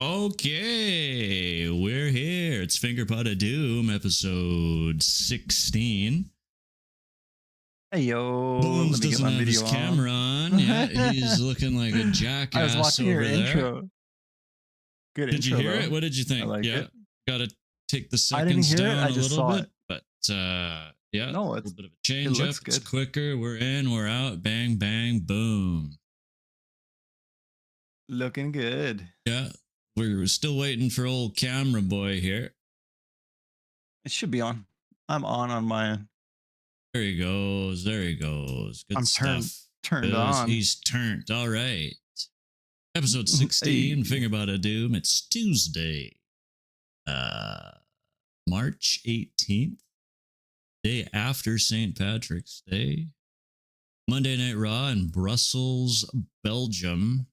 Okay, we're here. It's Fingerpod of Doom, episode 16. Hey yo, Bones let me get doesn't my have his video camera on. Yeah, he's looking like a I was jackass watching over your there. intro. Good Did you intro, hear though. it? What did you think? I like Yeah, it. got to take the I didn't seconds hear it. down I a just little saw bit, it. but yeah, No, a little bit of a it change looks up. It's good. quicker. We're in, we're out. Bang, bang, boom. Looking good. Yeah, we're still waiting for old camera boy here. It should be on. I'm on my. There he goes. There he goes. Good I'm stuff. turned Good. on. He's turned. All right. Episode 16, Hey. Fingerpod of Doom. It's Tuesday, March 18th, day after St. Patrick's Day. Monday Night Raw in Brussels, Belgium.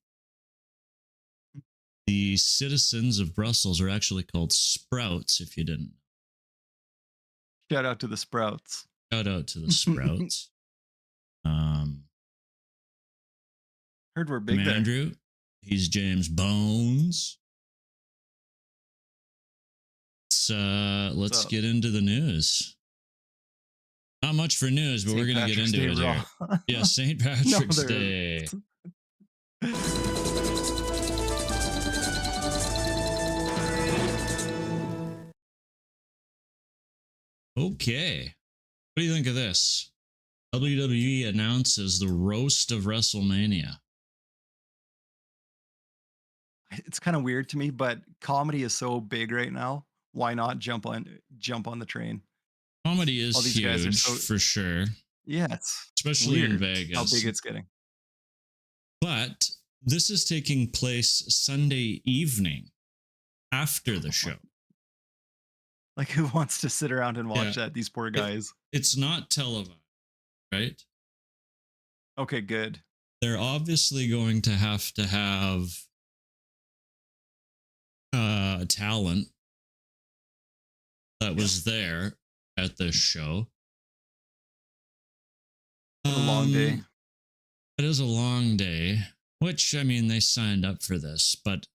The citizens of Brussels are actually called Sprouts, if you didn't. Shout out to the Sprouts. Shout out to the Sprouts. Heard we're big I'm there. Andrew. He's James Bones. Let's get into the news. Not much for news, but we're going to get into it here. Yeah, St. Patrick's Day. Okay. What do you think of this? WWE announces the roast of WrestleMania. It's kind of weird to me, but comedy is so big right now. Why not jump on the train? Comedy is All these guys are huge, so- for sure. Yeah, it's Especially in weird Vegas. how big it's getting. But this is taking place Sunday evening after the show. Like, who wants to sit around and watch that? These poor guys. It's not televised, right? Okay, good. They're obviously going to have talent that was there at this show. It's a long day. It is a long day, which, I mean, they signed up for this, but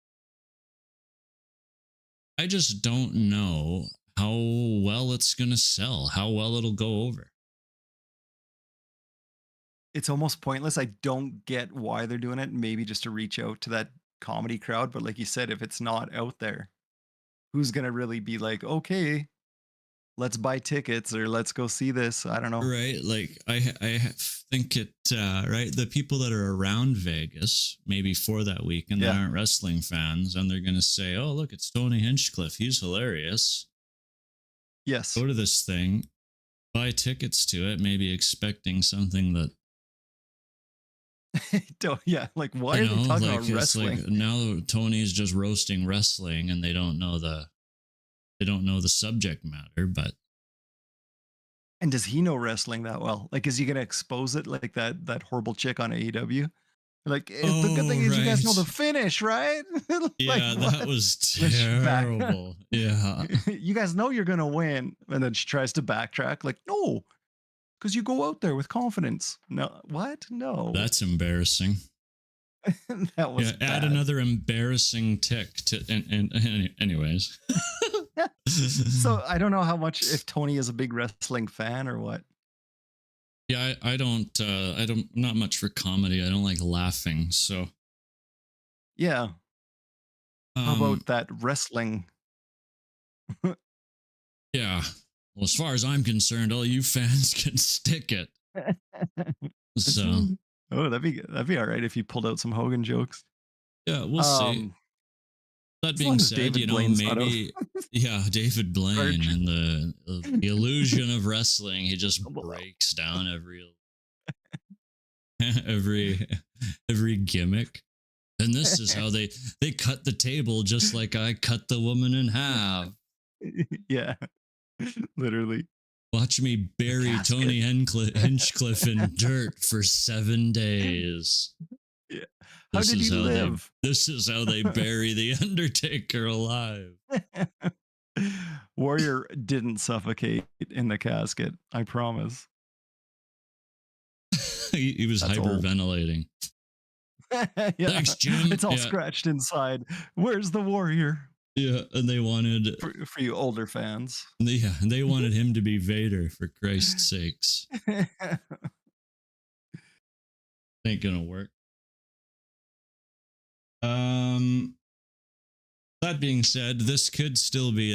I just don't know how well it's going to sell, how well it'll go over. It's almost pointless. I don't get why they're doing it. Maybe just to reach out to that comedy crowd. But like you said, if it's not out there, who's going to really be like, okay, let's buy tickets or let's go see this? I don't know. Right. Like, I think it, right. The people that are around Vegas, maybe for that week, and they aren't wrestling fans, and they're going to say, oh, look, it's Tony Hinchcliffe. He's hilarious. Yes. Go to this thing, buy tickets to it, maybe expecting something that. Like, why are they talking about wrestling? Like, now Tony's just roasting wrestling, and they don't know the subject matter. But and does he know wrestling that well? Like, is he gonna expose it like that horrible chick on AEW? Like, the good thing is you guys know the finish, right? Yeah, that was terrible. Yeah, you guys know you're gonna win, and then she tries to backtrack. Like, no. Because you go out there with confidence. No, what? No. That's embarrassing. That was add another embarrassing tick to. And anyways. So I don't know how much, if Tony is a big wrestling fan or what. Yeah, I don't. Not much for comedy. I don't like laughing. So. Yeah. How about that wrestling? Yeah. Well, as far as I'm concerned, all you fans can stick it. So, that'd be all right if you pulled out some Hogan jokes. Yeah, we'll see. That being said, maybe David Blaine and the illusion of wrestling, he just breaks down every gimmick. And this is how they cut the table, just like I cut the woman in half. Yeah. Literally. Watch me bury Tony Hinchcliffe in dirt for 7 days. Yeah. How did he live? This is how they bury the Undertaker alive. Warrior didn't suffocate in the casket, I promise. He was hyperventilating. Yeah, Thanks, Jim. it's all Yeah, scratched inside. Where's the warrior? yeah, and they wanted, For you older fans. yeah, and they wanted him to be Vader for Christ's sakes. Ain't gonna work. That being said, this could still be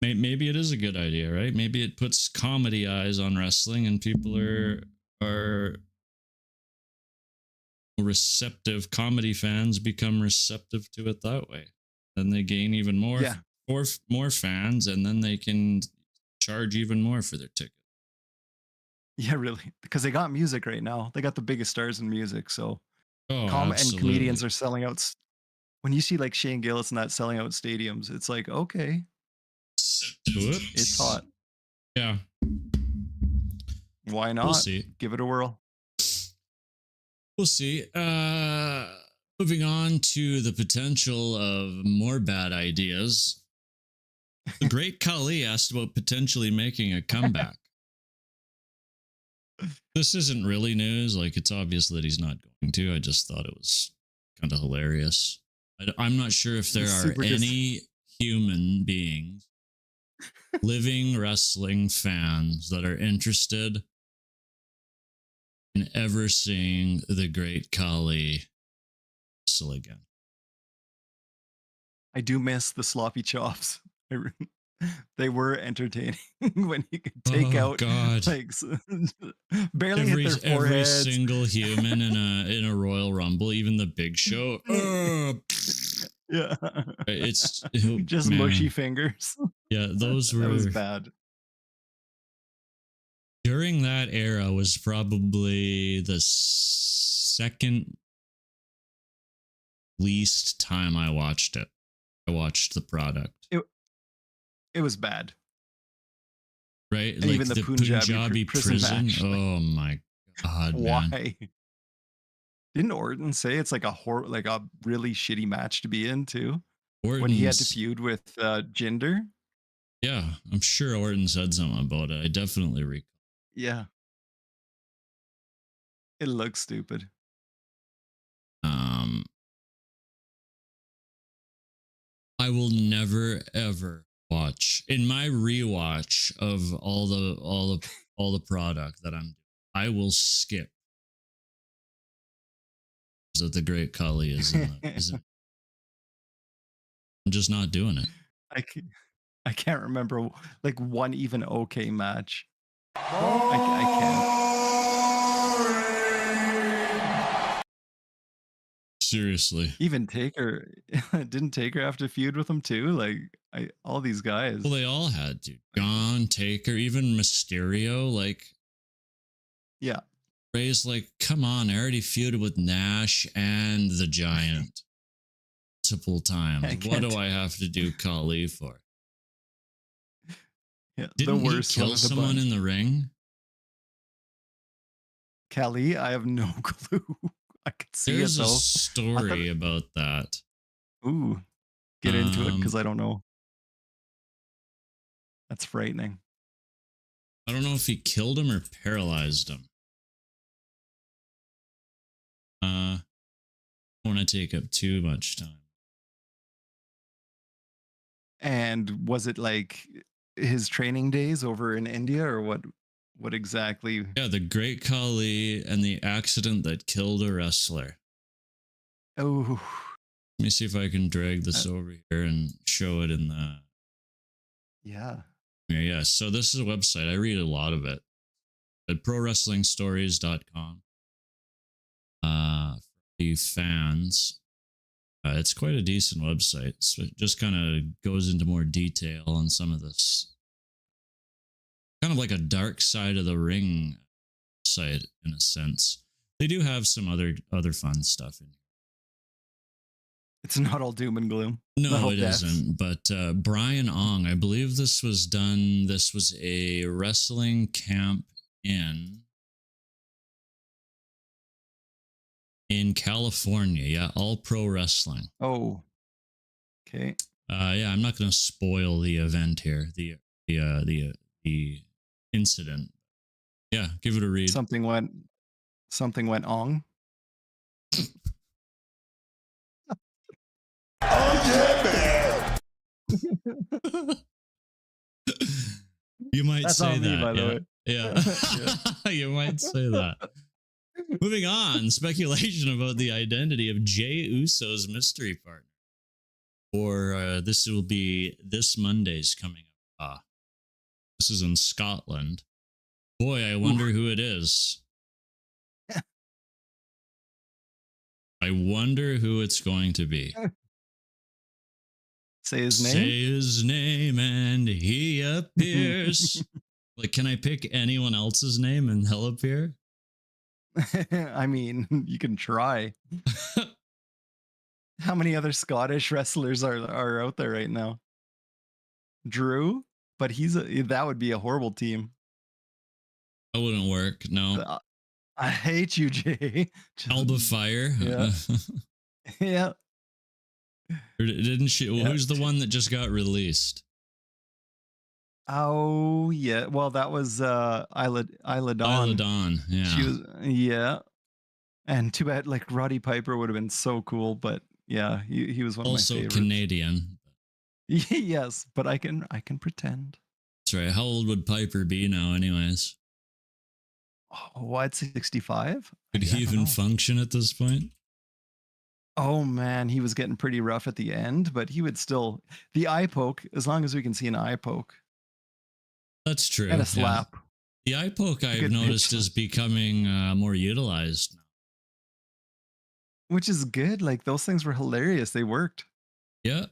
maybe it is a good idea, right? Maybe it puts comedy eyes on wrestling, and people are receptive. Comedy fans become receptive to it that way, then they gain even more Yeah. more fans, and then they can charge even more for their ticket. Yeah, really. Because they got music right now. They got the biggest stars in music. So Oh, and absolutely. comedians are selling out. When you see like Shane Gillis and that selling out stadiums, it's like, okay, Whoops. it's hot. Yeah. Why not? We'll see. Give it a whirl. We'll see. Moving on to the potential of more bad ideas. The great Khali asked about potentially making a comeback. This isn't really news. Like, it's obvious that he's not going to. I just thought it was kind of hilarious. I'm not sure if there are any human beings, living wrestling fans, that are interested in ever seeing the great Khali wrestle again. I do miss the sloppy chops. They were entertaining when you could take out God. like barely hit their every foreheads. single human in a Royal Rumble, even the Big Show. Yeah, It's just mushy fingers. Yeah, those were, that was bad. During that era was probably the second least time I watched it. I watched the product. It was bad. Right? And like even the Punjabi prison match. Oh my God, why? Man. Didn't Orton say it's like a really shitty match to be in too? Orton's, when he had to feud with Jinder? Yeah, I'm sure Orton said something about it. I definitely recall. Yeah. It looks stupid. I will never ever watch in my rewatch of all the product that I will skip that the great Khali is in I'm just not doing it. I can't remember like one even okay match. I can't. Seriously. Even Taker didn't Taker have to feud with him too? Like all these guys. Well, they all had to. John, Taker, even Mysterio. Like, yeah. Ray's like, come on, I already feuded with Nash and the Giant multiple times. What do I have to do Khali for? Yeah, Didn't he kill someone in the ring? Khali, I have no clue. I could see There's it though. a story about that. Ooh, get into it because I don't know. That's frightening. I don't know if he killed him or paralyzed him. I don't want to take up too much time. And was it like his training days over in India or what? What exactly? Yeah, the great Khali and the accident that killed a wrestler. Oh. Let me see if I can drag this over here and show it in the... Yeah. Yeah, so this is a website. I read a lot of it. At prowrestlingstories.com. For you fans. It's quite a decent website. So it just kind of goes into more detail on some of this. Kind of like a dark side of the ring site in a sense. They do have some other fun stuff in here. It's not all doom and gloom. No, it isn't. But Brian Ong, I believe this was a wrestling camp in California. Yeah, All Pro Wrestling. Oh. Okay. Yeah, I'm not going to spoil the event here. The incident. Yeah, give it a read. Something went something went on. Oh yeah, man. You might That's say on me, that. by the way. Yeah. You might say that. Moving on, speculation about the identity of Jey Uso's mystery partner. Or this will be this Monday's coming up. This is in Scotland. Boy, I wonder who it is. I wonder who it's going to be. Say his name? Say his name and he appears. Like, can I pick anyone else's name and he'll appear? I mean, you can try. How many other Scottish wrestlers are out there right now? Drew, but that would be a horrible team. That wouldn't work. No. I hate you, Jay. Alba Fire. Yeah. Yeah. Or didn't she? Well, who's the one that just got released? Oh yeah. Well, that was Isla Dawn. Isla Dawn. Yeah. She was And too bad, like Roddy Piper would have been so cool, but yeah, he was one of my favorites. Also Canadian. Yes, but I can pretend. That's right. How old would Piper be now, anyways? Oh, what, 65? Could he even function at this point? Oh man, he was getting pretty rough at the end, but he would still, the eye poke, as long as we can see an eye poke. That's true. And a slap. The eye poke I've noticed is becoming more utilized now. Which is good. Like, those things were hilarious. They worked. Yeah.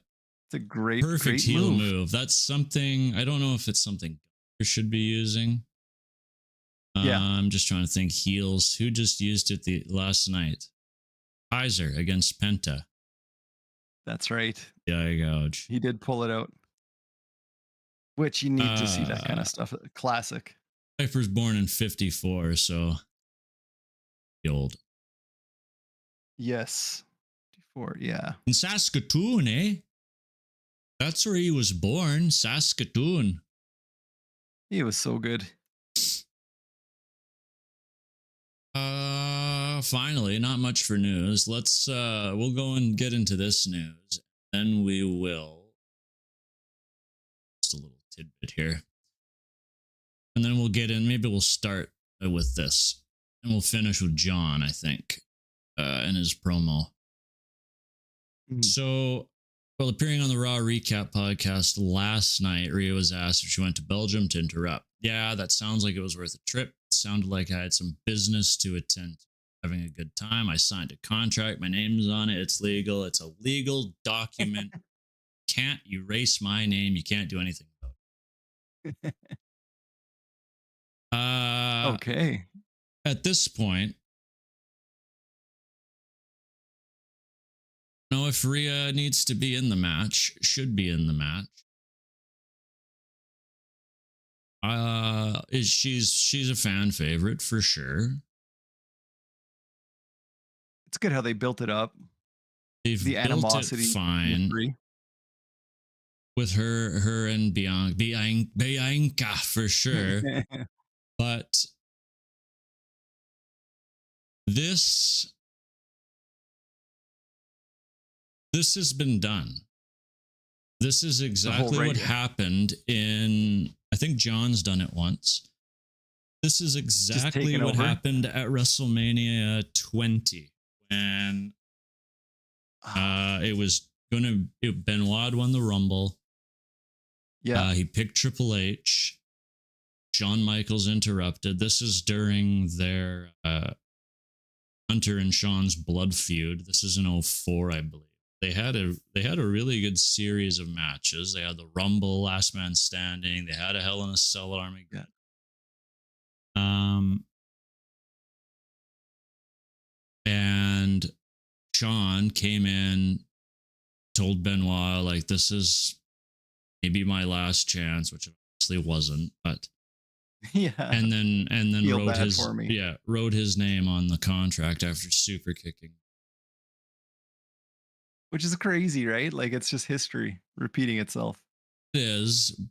It's a great heel move. That's something, I don't know if it's something you should be using. Yeah. I'm just trying to think heels. Who just used it last night? Kaiser against Penta. That's right. Yeah, I gouge. He did pull it out. Which you need to see that kind of stuff. Classic. Piper's born in 54, so old. Yes. 54, yeah. In Saskatoon, eh? That's where he was born, Saskatoon. He was so good. Finally, not much for news. Let's we'll go and get into this news. Then we will just a little tidbit here. And then we'll get in, maybe we'll start with this. And we'll finish with John, I think, in his promo. So, well, appearing on the Raw Recap podcast last night, Rhea was asked if she went to Belgium to interrupt. Yeah, that sounds like it was worth a trip. It sounded like I had some business to attend to. Having a good time. I signed a contract. My name's on it. It's legal. It's a legal document. Can't erase my name. You can't do anything about it. Okay. At this point, I don't know if Rhea needs to be in the match, should be in the match. She's a fan favorite for sure. It's good how they built it up. They've the built animosity it fine with her and Bianca for sure. But this has been done. This is exactly what happened in, I think John's done it once. This is exactly what happened at WrestleMania 20. And it was Benoit won the Rumble. Yeah. He picked Triple H. Shawn Michaels interrupted. This is during their Hunter and Shawn's blood feud. This is in 2004, I believe. They had a really good series of matches. They had the Rumble, Last Man Standing. They had a Hell in a Cell at Armageddon. And Shawn came in, told Benoit, like, this is maybe my last chance, which obviously wasn't, but yeah. And then wrote wrote his name on the contract after super kicking. Which is crazy, right? Like, it's just history repeating itself. It is.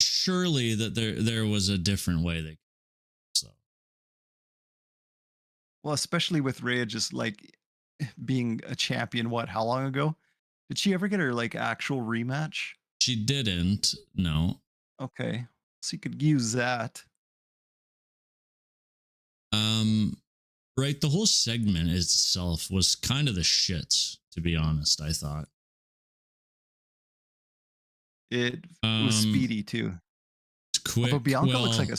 Surely that there was a different way they Well, especially with Rhea just like being a champion, what, how long ago? Did she ever get her like actual rematch? She didn't. No. Okay. So you could use that. Right. The whole segment itself was kind of the shits, to be honest, I thought. It was speedy too. It's quick. Although Bianca looks Well, like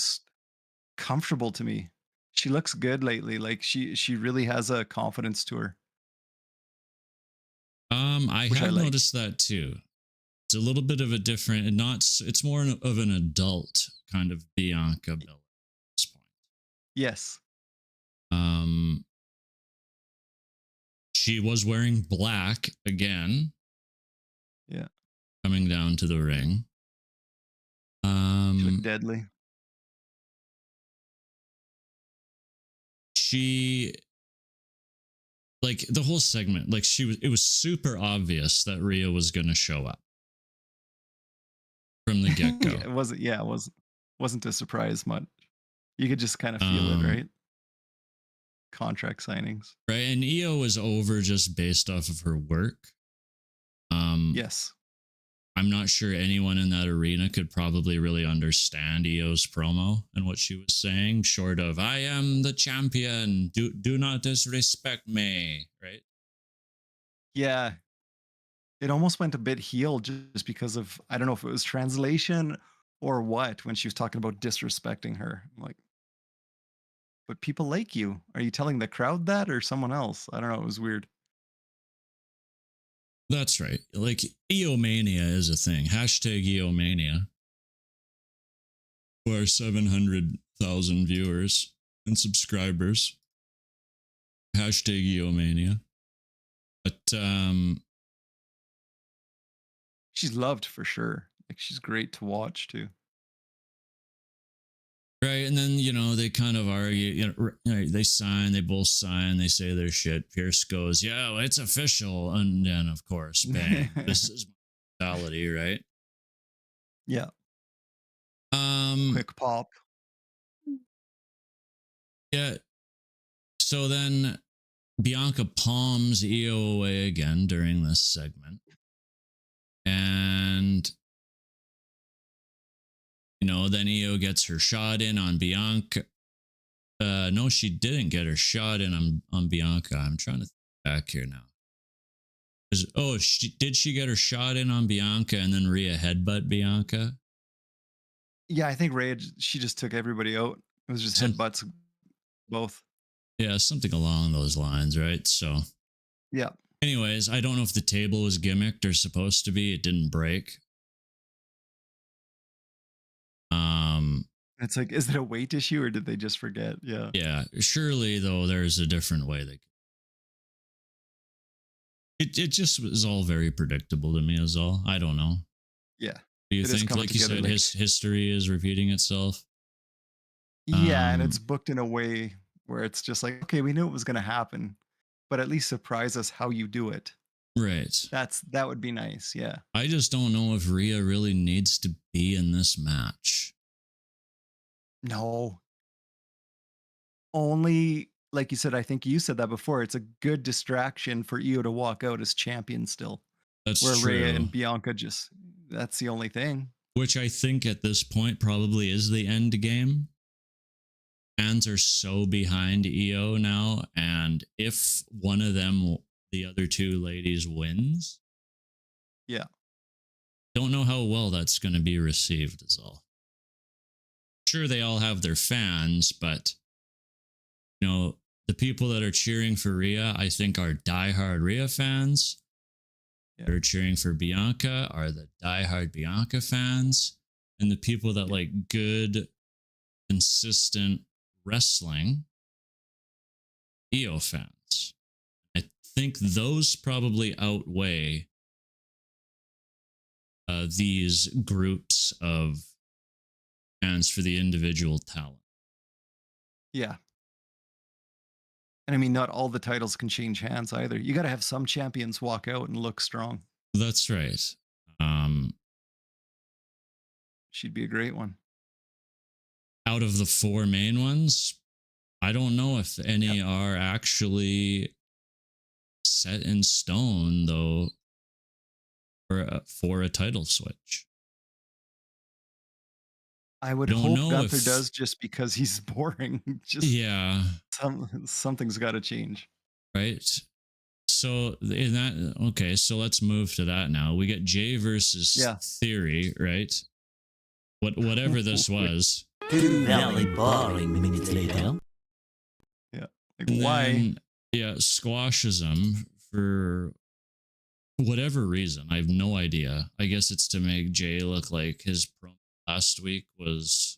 comfortable to me. She looks good lately. Like she really has a confidence to her, I which I have like. noticed that too. It's a little bit of a different and not it's more of an adult kind of Bianca build at this point. Yes. She was wearing black again. Yeah. Coming down to the ring. She looked deadly. She like the whole segment, like it was super obvious that Rhea was gonna show up from the get-go. It wasn't a surprise much. You could just kind of feel it, right? Contract signings. Right. And IYO was over just based off of her work. Yes. I'm not sure anyone in that arena could probably really understand IYO's promo and what she was saying, short of "I am the champion. Do not disrespect me." Right? Yeah. It almost went a bit heel just because of, I don't know if it was translation or what, when she was talking about disrespecting her. I'm like, but people like you. Are you telling the crowd that or someone else? I don't know. It was weird. That's right. Like IYO Mania is a thing. Hashtag IYO Mania. For our 700,000 viewers and subscribers. Hashtag IYO Mania. But she's loved for sure. Like she's great to watch too. Right, and then they kind of argue. They sign, they both sign, they say their shit. Pierce goes, "Yeah, well, it's official," and then of course, bang, this is mentality, right? Yeah. Quick pop. Yeah. So then Bianca palms IYO away again during this segment, and then IYO gets her shot in on Bianca. No, she didn't get her shot in on Bianca. I'm trying to think back here now. Did she get her shot in on Bianca and then Rhea headbutt Bianca? Yeah, I think Rhea, she just took everybody out. It was just headbutts, both. Yeah, something along those lines, right? So, yeah. Anyways, I don't know if the table was gimmicked or supposed to be. It didn't break. It's like, is it a weight issue or did they just forget? Yeah. Yeah. Surely, though, there's a different way they. It just was all very predictable to me, is all. I don't know. Yeah. Do you think, like you said, his history is repeating itself? Yeah, and it's booked in a way where it's just like, okay, we knew it was going to happen, but at least surprise us how you do it. Right. That would be nice. Yeah. I just don't know if Rhea really needs to be in this match. No. Only, like you said, I think you said that before. It's a good distraction for IYO to walk out as champion still. That's where true. Rhea and Bianca that's the only thing. Which I think at this point probably is the end game. Fans are so behind IYO now, and if one of them, the other two ladies, wins, don't know how well that's going to be received. Is all. Sure, they all have their fans, but the people that are cheering for Rhea, I think, are diehard Rhea fans. That are cheering for Bianca are the diehard Bianca fans, and the people that like good, consistent wrestling, IYO fans. I think those probably outweigh these groups of fans for the individual talent. Yeah. And I mean, not all the titles can change hands either. You got to have some champions walk out and look strong. That's right. She'd be a great one. Out of the four main ones, I don't know if any are actually set in stone though for a title switch. I would Don't hope know Gunther if does, just because he's boring. Just yeah, something's got to change. right. So in that okay, so let's move to that now. We get Jay versus Yeah. Theory, right? Whatever this was. 2 very boring minutes later. Like, And why? then, yeah, squashes him for whatever reason. I have no idea. I guess it's to make Jay look like his promo last week was,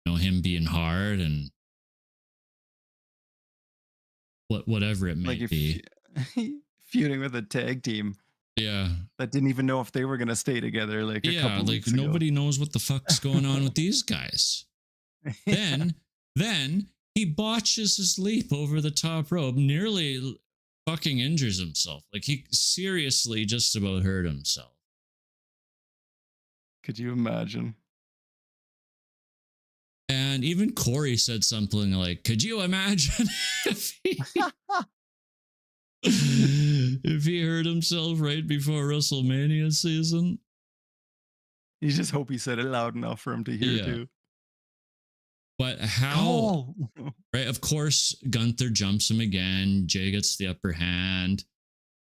him being hard and whatever it may Like, if be. feuding with a tag team Yeah. that didn't even know if they were gonna stay together. Like, a Yeah, couple like weeks ago. nobody knows what the fuck's going on with these guys. Yeah. Then he botches his leap over the top rope, nearly fucking injures himself. Like he seriously just about hurt himself. Could you imagine? And even Corey said something like, "Could you imagine if he hurt himself right before WrestleMania season?" You just hope he said it loud enough for him to hear Yeah. too. But how? Oh, Right, of course, Gunther jumps him again. Jay gets the upper hand.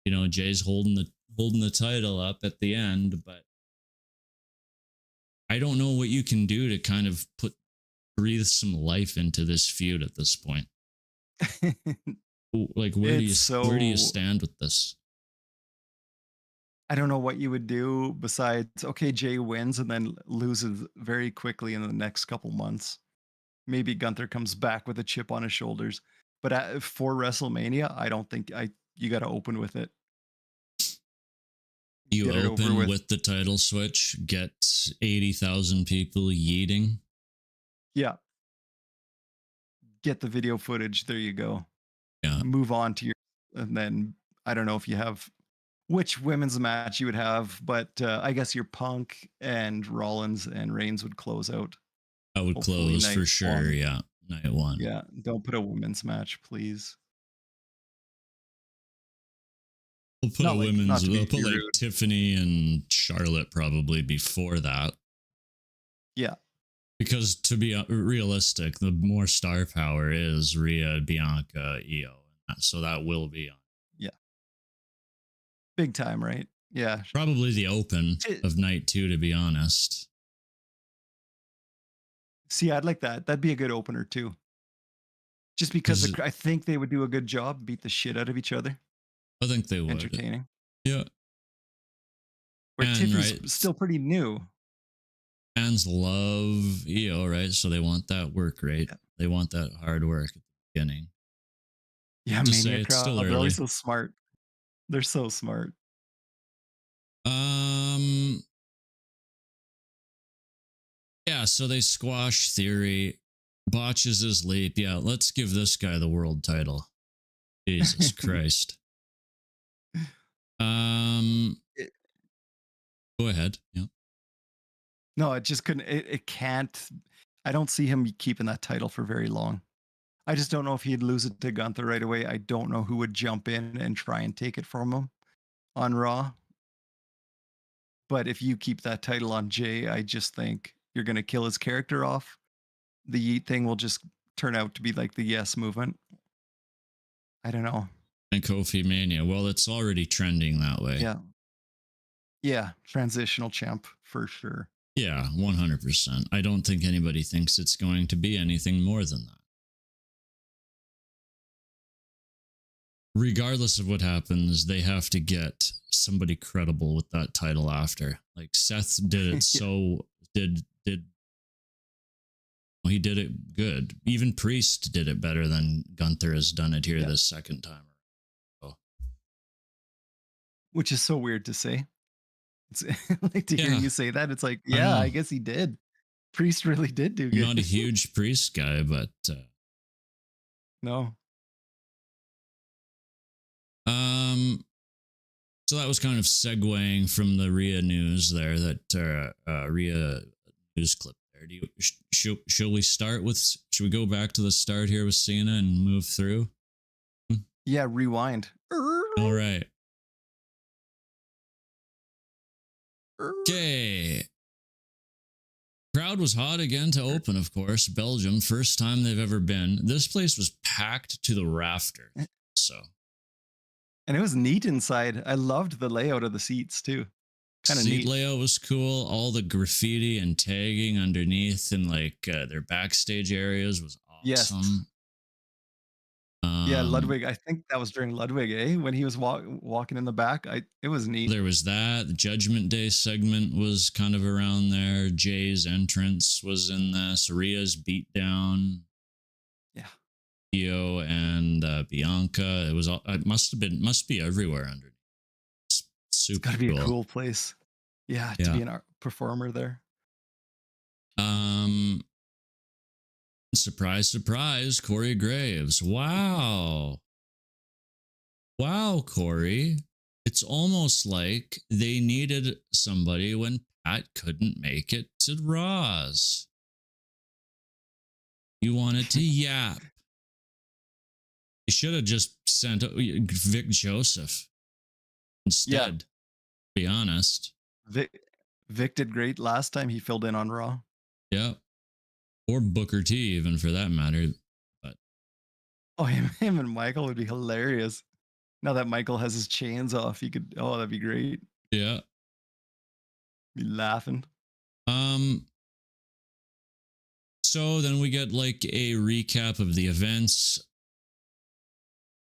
Jay's holding the title up at the end, but I don't know what you can do to kind of breathe some life into this feud at this point. Like, where do you stand with this? I don't know what you would do besides, okay, Jay wins and then loses very quickly in the next couple months. Maybe Gunther comes back with a chip on his shoulders. But for WrestleMania, I don't think you got to open with it. You Get it over open with the title switch, get 80,000 people yeeting. Yeah. Get the video footage. There you go. Yeah. Move on to and then I don't know if you have which women's match you would have, but I guess your Punk and Rollins and Reigns would close out. I would Hopefully close for night sure. one. Yeah. Night one. Yeah. Don't put a women's match, please. We'll put Not a like- women's. not to be We'll put too like rude. Tiffany and Charlotte probably before that. Yeah. Because to be realistic, the more star power is Rhea, Bianca, IYO. So that will be on. Big time, right? Yeah. Probably the open of night 2, to be honest. See, I'd like that. That'd be a good opener too. Just because Is I think they would do a good job, beat the shit out of each other. I think they would. Entertaining. Yeah. Where And, Tiffany's right, still pretty new. fans love IYO, right? So they want that work rate. Yeah. They want that hard work at the beginning. Yeah, Just say Mania it's crowd. still They're early. always so smart. They're so smart. Yeah, so they squash Theory, botches his leap. Yeah, let's give this guy the world title. Jesus Christ. Go ahead. Yeah. No, it just couldn't. It can't. I don't see him keeping that title for very long. I just don't know if he'd lose it to Gunther right away. I don't know who would jump in and try and take it from him on Raw. But if you keep that title on Jay, I just think you're going to kill his character off. The Yeet thing will just turn out to be like the Yes movement. I don't know. And Kofi Mania. Well, it's already trending that way. Yeah. Yeah. Transitional champ for sure. Yeah, 100%. I don't think anybody thinks it's going to be anything more than that. Regardless of what happens, they have to get somebody credible with that title after. Like Seth did it he did it good. Even Priest did it better than Gunther has done it here this second time. So. Which is so weird to say. It's like to hear Yeah. you say that. It's like, yeah, I guess he did. Priest really did do I'm good. not a huge Priest guy, but No. So that was kind of segueing from the Rhea news there, that Rhea news clip there. there? Do you should we start with? Should we go back to the start here with Cena and move through? Yeah, rewind. All right. Okay. Crowd was hot again to open, of course. Belgium, first time they've ever been. This place was packed to the rafter. So, And it was neat inside. I loved the layout of the seats too. Kind of seat neat. layout was cool. All the graffiti and tagging underneath and like their backstage areas was Yes. awesome. Yeah, Ludwig. I think that was during Ludwig, when he was walking in the back. It was neat. There was that. The Judgment Day segment was kind of around there. Jay's entrance was in this. Rhea's beatdown. Yeah. IYO and Bianca. It was all. It must be everywhere under. It's super It's gotta be a cool place. Yeah, to be an art performer there. Surprise, surprise, Corey Graves. Wow. Wow, Corey. It's almost like they needed somebody when Pat couldn't make it to Raws. You wanted to yap. You should have just sent Vic Joseph instead, to be honest. Vic did great last time he filled in on Raw. Yeah. Or Booker T, even for that matter. But him and Michael would be hilarious. Now that Michael has his chains off, he could. Oh, that'd be great. yeah. Be laughing. So then we get like a recap of the events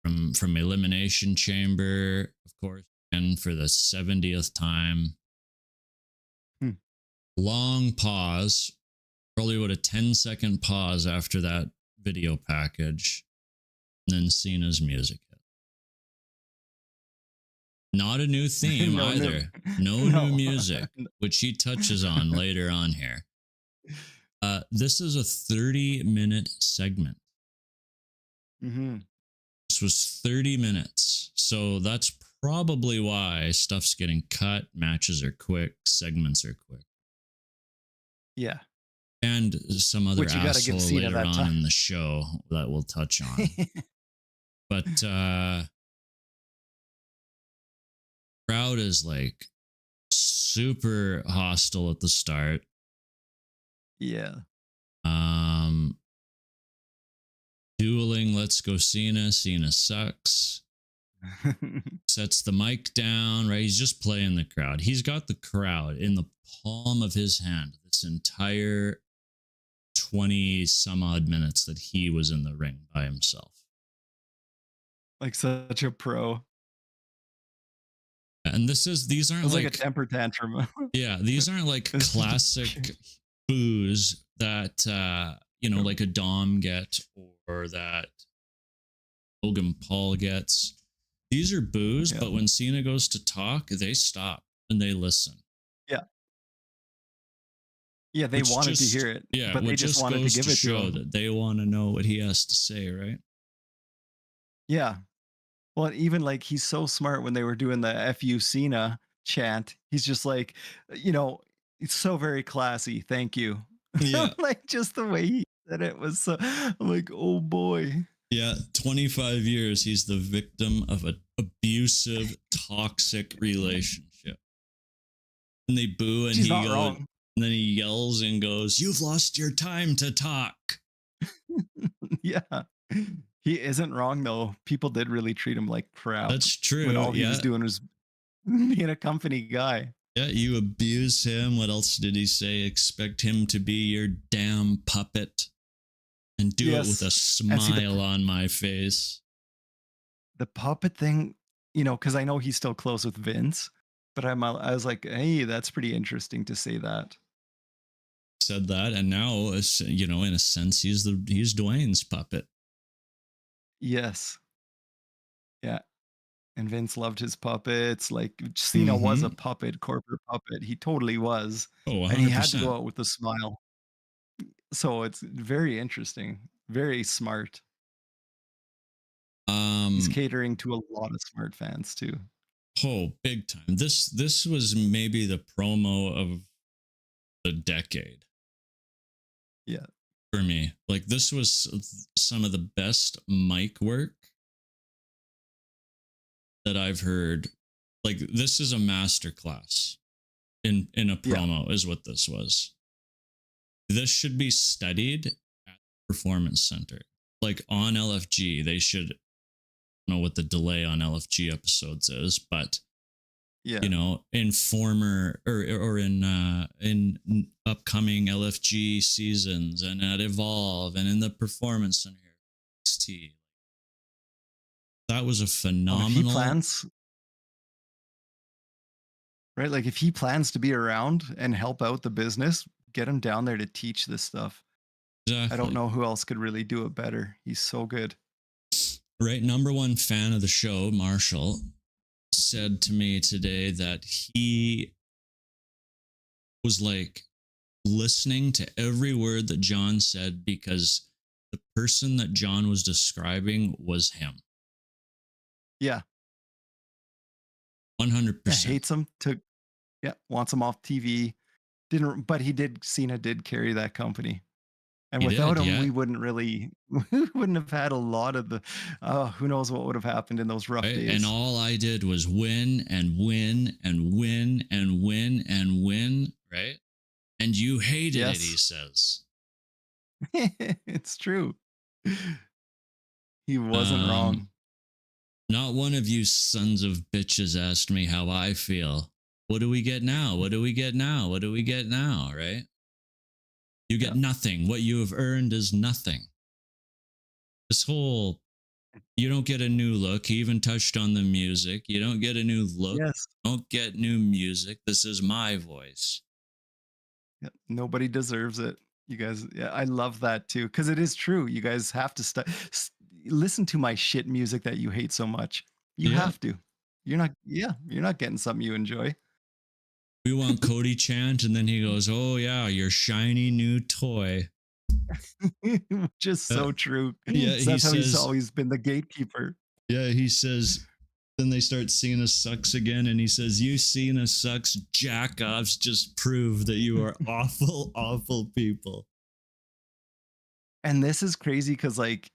from Elimination Chamber, of course, and for the 70th time. Long pause. Probably about a 10-second pause after that video package. And then Cena's music hit. Not a new theme either. No new music, which he touches on later on here. This is a 30-minute segment. This was 30 minutes. So that's probably why stuff's getting cut. Matches are quick. Segments are quick. Yeah. And some other asshole later on in the show that we'll touch on. But crowd is like super hostile at the start. Yeah. Dueling, let's go Cena. Cena sucks. Sets the mic down, right? He's just playing the crowd. He's got the crowd in the palm of his hand this entire 20 some odd minutes that he was in the ring by himself. Like such a pro. And these aren't like a temper tantrum. Yeah, these aren't like classic boos that like a Dom get or that Logan Paul gets. These are boos, but when Cena goes to talk, they stop and they listen. Yeah. Yeah, they wanted to hear it. Yeah, but they just wanted to give it to him. That they want to know what he has to say, right? Yeah. Well, even like he's so smart when they were doing the FU Cena chant. He's just like, it's so very classy. Thank you. Yeah. Like just the way he said it was so, I'm like, oh boy. Yeah, 25 years, he's the victim of an abusive, toxic relationship. And they boo and and then he yells and goes, "You've lost your time to talk." Yeah. He isn't wrong though. People did really treat him like crap. That's true. When all he was doing was being a company guy. Yeah, you abuse him. What else did he say? Expect him to be your damn puppet. And do it with a smile on my face. The puppet thing, because I know he's still close with Vince, but I was like, hey, that's pretty interesting to say that. Said that, and now, in a sense, he's Dwayne's puppet. Yes. Yeah. And Vince loved his puppets. Like Cena was a puppet, corporate puppet. He totally was. Oh, 100%. And he had to go out with a smile. So it's very interesting, very smart. He's catering to a lot of smart fans too. Oh, big time. This was maybe the promo of the decade. Yeah. For me, like this was some of the best mic work that I've heard. Like this is a masterclass in a promo is what this was. This should be studied at the Performance Center. Like on LFG, they should, I don't know what the delay on LFG episodes is, but Yeah. you know, in former or in upcoming LFG seasons and at Evolve and in the Performance Center NXT. That was a phenomenal. If he plans, right? Like if he plans to be around and help out the business, get him down there to teach this stuff. Exactly. I don't know who else could really do it better. He's so good. Right. Number one fan of the show, Marshall, said to me today that he was like listening to every word that John said because the person that John was describing was him. Yeah. 100%. Hates him. Wants him off TV. Cena did carry that company. And without him, we wouldn't have had a lot of the, who knows what would have happened in those rough days. And all I did was win and win and win and win and win, right? And you hated it, he says. It's true. He wasn't wrong. Not one of you sons of bitches asked me how I feel. What do we get now? What do we get now? What do we get now, right? You get nothing. What you have earned is nothing. This whole, you don't get a new look. He even touched on the music. You don't get a new look. Yes. Don't get new music. This is my voice. Yeah, nobody deserves it. You guys, I love that too. Because it is true. You guys have to listen to my shit music that you hate so much. You have to. You're not getting something you enjoy. We want Cody chant, and then he goes, "Oh yeah, your shiny new toy." Just so true. Yeah, that's how he's always been the gatekeeper. Yeah, he says. Then they start Cena sucks again, and he says, "You Cena sucks jack-offs just prove that you are awful, awful people." And this is crazy because like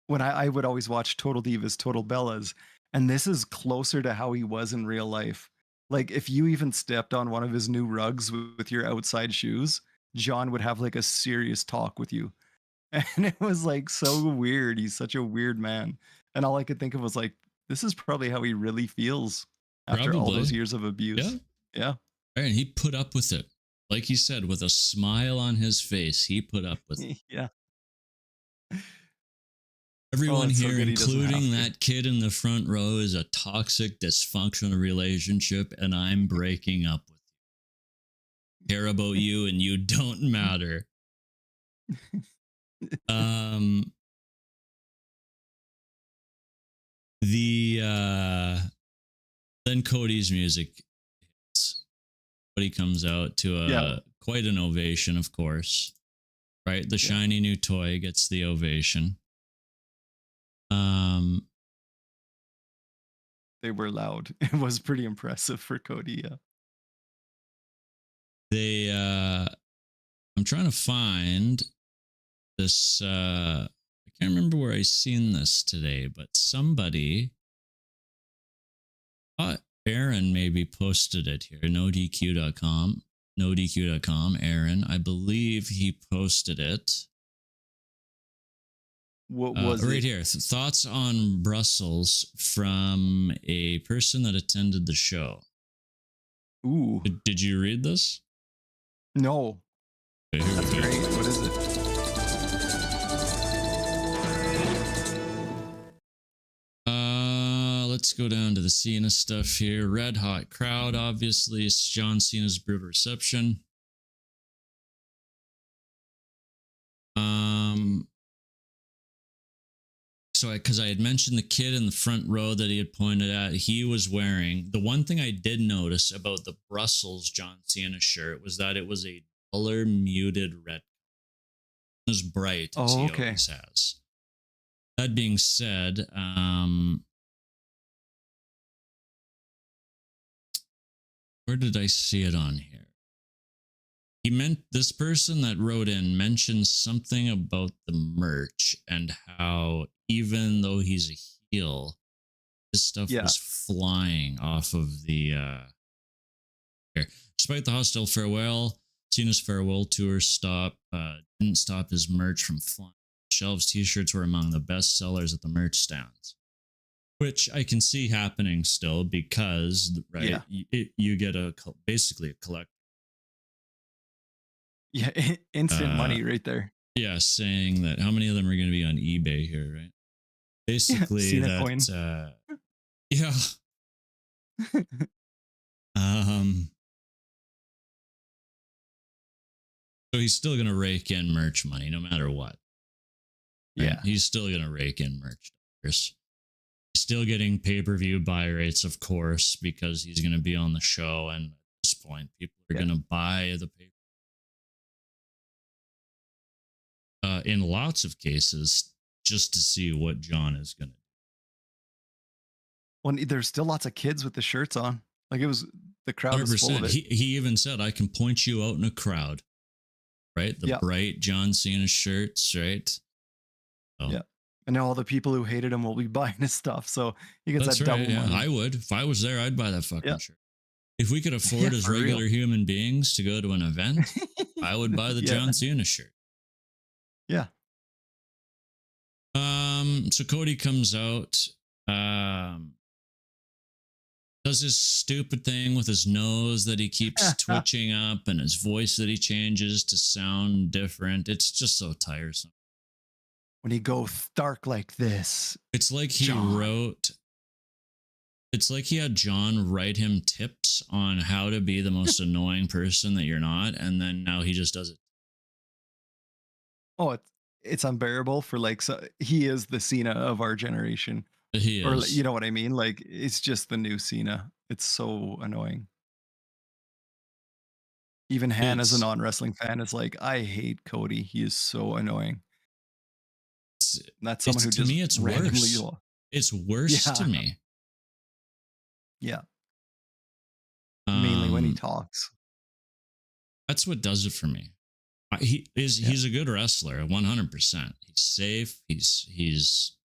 when I would always watch Total Divas, Total Bellas, and this is closer to how he was in real life. Like if you even stepped on one of his new rugs with your outside shoes, John would have like a serious talk with you. And it was like so weird. He's such a weird man. And all I could think of was like, this is probably how he really feels after all those years of abuse. Yeah. And he put up with it. Like he said, with a smile on his face, he put up with it. Yeah. Everyone here, including that kid in the front row, is a toxic, dysfunctional relationship, and I'm breaking up with you. Care about you, and you don't matter. Then Cody's music hits. Cody comes out to quite an ovation, of course. Right? The shiny new toy gets the ovation. They were loud. It was pretty impressive for Cody. I'm trying to find this. I can't remember where I seen this today, but somebody, Aaron maybe posted it here. NoDQ.com. Aaron, I believe he posted it. What was right here? Thoughts on Brussels from a person that attended the show. Ooh. Did you read this? No. Okay, that's great. What is it? Let's go down to the Cena stuff here. Red hot crowd, obviously. It's John Cena's brutal reception. So because I had mentioned the kid in the front row that he had pointed at, he was wearing, the one thing I did notice about the Brussels John Cena shirt was that it was a duller muted red. It was bright as he always has. That being said, where did I see it on here? he meant this person that wrote in mentioned something about the merch and how even though he's a heel, his stuff was flying off of the here. Despite the hostile farewell, Cena's farewell tour didn't stop his merch from flying. Shelves t-shirts were among the best sellers at the merch stands, which I can see happening still because you get basically a collect. Yeah, instant money right there. Yeah, saying that how many of them are going to be on eBay here, right? Basically Cena that coin. yeah. So he's still going to rake in merch money no matter what. Right? Yeah. He's still going to rake in merch dollars. He's still getting pay-per-view buy rates, of course, because he's going to be on the show. And at this point, people are going to buy the pay. In lots of cases, just to see what John is going to do. Well, there's still lots of kids with the shirts on. Like the crowd was full of it. He even said, I can point you out in a crowd. Right? The bright John Cena shirts, right? So. Yeah. And now all the people who hated him will be buying his stuff. So he gets that double money. I would. If I was there, I'd buy that fucking shirt. If we could afford as regular human beings to go to an event, I would buy the John Cena shirt. Yeah. So Cody comes out, does his stupid thing with his nose that he keeps twitching up and his voice that he changes to sound different. It's just so tiresome. When he goes stark like this. It's like he had John write him tips on how to be the most annoying person that you're not. And then now he just does it. Oh, it's unbearable for he is the Cena of our generation. He is. Or you know what I mean? Like it's just the new Cena. It's so annoying. Even Han as a non-wrestling fan is like, I hate Cody. He is so annoying. That's someone who to me it's worse. It's worse to me. Yeah. Mainly when he talks. That's what does it for me. He's a good wrestler, 100%. He's safe. He's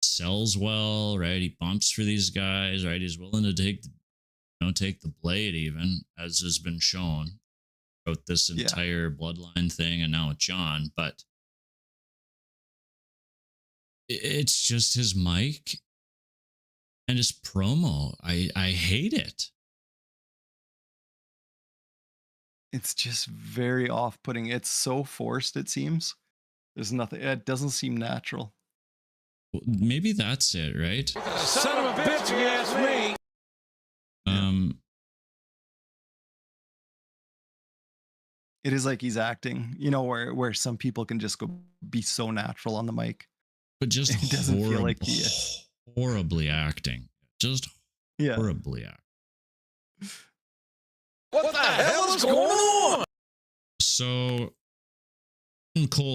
sells well, right? He bumps for these guys, right? He's willing to take the blade, even as has been shown throughout this entire bloodline thing, and now with John. But it's just his mic and his promo. I hate it. It's just very off-putting. It's so forced, it seems. There's nothing. It doesn't seem natural. Well, maybe that's it, right? Son of a bitch, you ask me. It is like he's acting, where some people can just go be so natural on the mic. But just it doesn't feel like he is. Horribly acting. Just horribly acting. What the hell is going on? So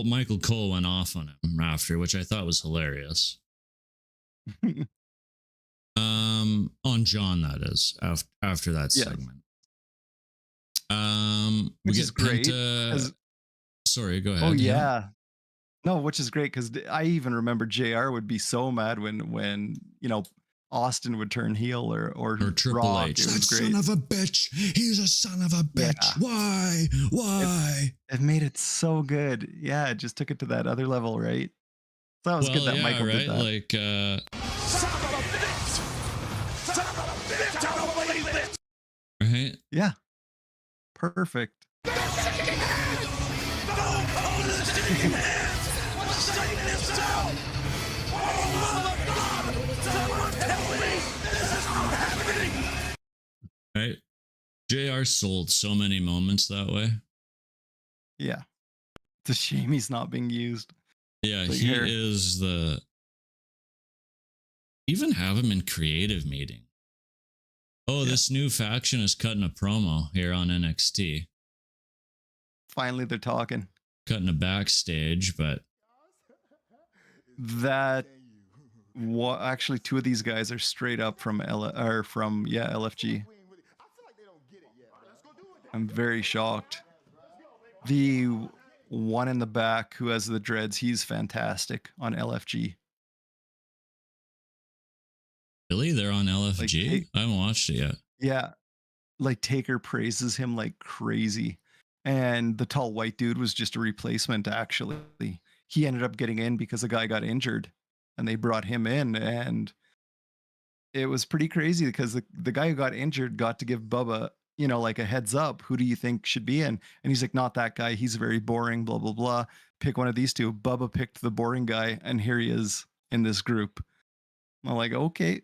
Michael Cole went off on him after, which I thought was hilarious. On John, that is, after that segment. Which is great. Sorry, go ahead. Oh yeah. No, which is great because I even remember JR would be so mad when Austin would turn heel or Triple Rock. H. It was great. Son of a bitch. He's a son of a bitch. Yeah. Why? It made it so good. Yeah, it just took it to that other level, right? So that was good that Michael did that. Like, Son of a bitch. Son of a bitch. I don't believe this. Right? Yeah. Perfect. Right? JR sold so many moments that way. Yeah. It's a shame he's not being used. Yeah, he is the... Even have him in creative meeting. Oh, this new faction is cutting a promo here on NXT. Finally, they're talking. Cutting a backstage, but... Actually, two of these guys are straight up from LFG. I'm very shocked. The one in the back who has the dreads, he's fantastic on LFG. Really? They're on LFG? I haven't watched it yet. Yeah. Like Taker praises him like crazy. And the tall white dude was just a replacement, actually. He ended up getting in because a guy got injured and they brought him in. And it was pretty crazy because the guy who got injured got to give Bubba, like a heads up. Who do you think should be in? And he's like, not that guy. He's very boring, blah, blah, blah. Pick one of these two. Bubba picked the boring guy. And here he is in this group. I'm like, okay.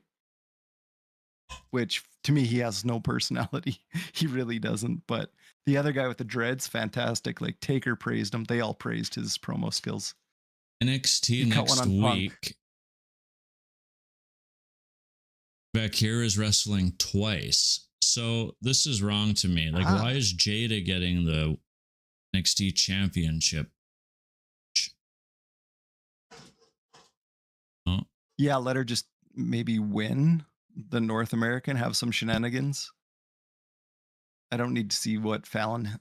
Which to me, he has no personality. He really doesn't. But the other guy with the dreads, fantastic. Like Taker praised him. They all praised his promo skills. NXT next week. Bakir is wrestling twice. So this is wrong to me. Like, why is Jada getting the NXT championship? Oh. Yeah, let her just maybe win the North American, have some shenanigans. I don't need to see what Fallon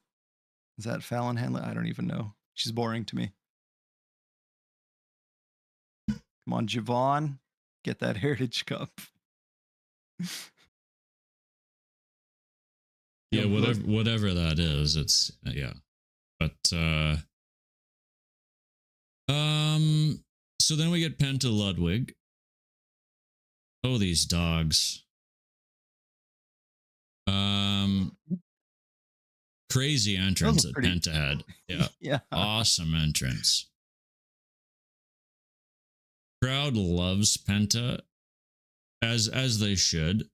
is. That Fallon Henley? I don't even know. She's boring to me. Come on, Javon, get that Heritage Cup. Yeah, whatever that is, it's yeah. But so then we get Penta Ludwig. Oh, these dogs. Crazy entrance that Penta had. Yeah. Yeah. Awesome entrance. Crowd loves Penta as they should.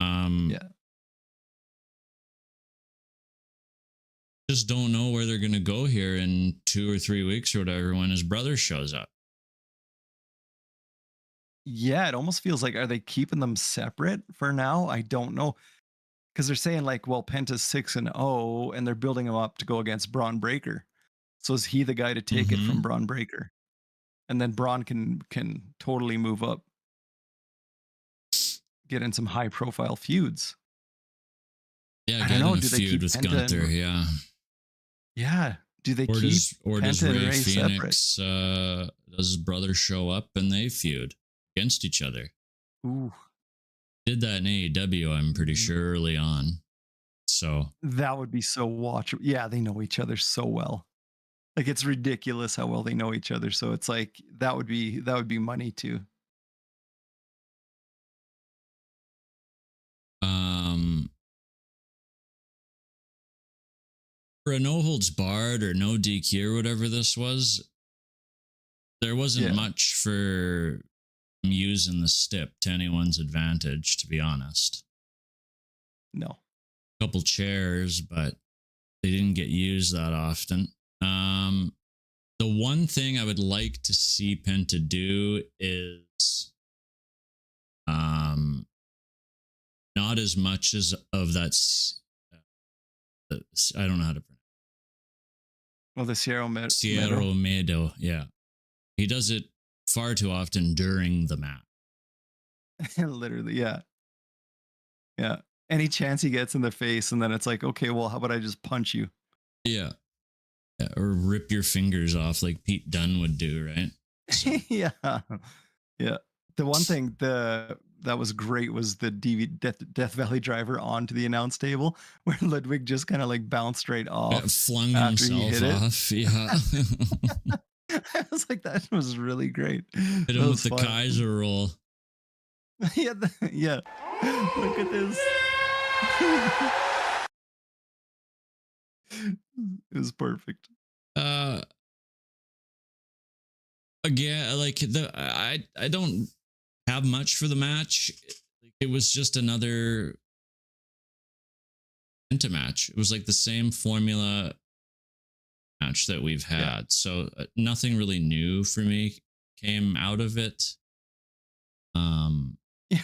Yeah. Just don't know where they're going to go here in 2 or 3 weeks or whatever when his brother shows up. Yeah, it almost feels like, are they keeping them separate for now? I don't know. Because they're saying like, well, Penta's 6-0 and they're building him up to go against Bron Breakker. So is he the guy to take it from Bron Breakker? And then Bron can totally move up, get in some high profile feuds. Yeah, get in a feud with Gunther. Yeah. Yeah. Do they keep does Penta Ray and Ray Phoenix separate? Does his brother show up and they feud against each other? Ooh. Did that in AEW, I'm pretty sure, early on. So that would be so watchable. Yeah, they know each other so well. Like it's ridiculous how well they know each other. So it's like that would be money too. For a no holds barred or no DQ or whatever this was, there wasn't much for using the stip to anyone's advantage, to be honest. No. A couple chairs, but they didn't get used that often. The one thing I would like to see Penta do is not as much as of that. I don't know how to pronounce. Well, the Sierra Meadow, yeah. He does it far too often during the match. Literally, yeah. Yeah. Any chance he gets in the face, and then it's like, okay, well, how about I just punch you? Yeah. Or rip your fingers off like Pete Dunne would do, right? So. Yeah. Yeah. The one thing that was great was the Death Valley driver onto the announce table where Ludwig just kind of like bounced right off. Flung himself off. Yeah. I was like, that was really great. Hit him with the Kaiser roll. Yeah. Yeah. Look at this. It was perfect. Again, like I don't have much for the match. It was just another Penta match. It was like the same formula match that we've had. Yeah. So nothing really new for me came out of it. Yeah,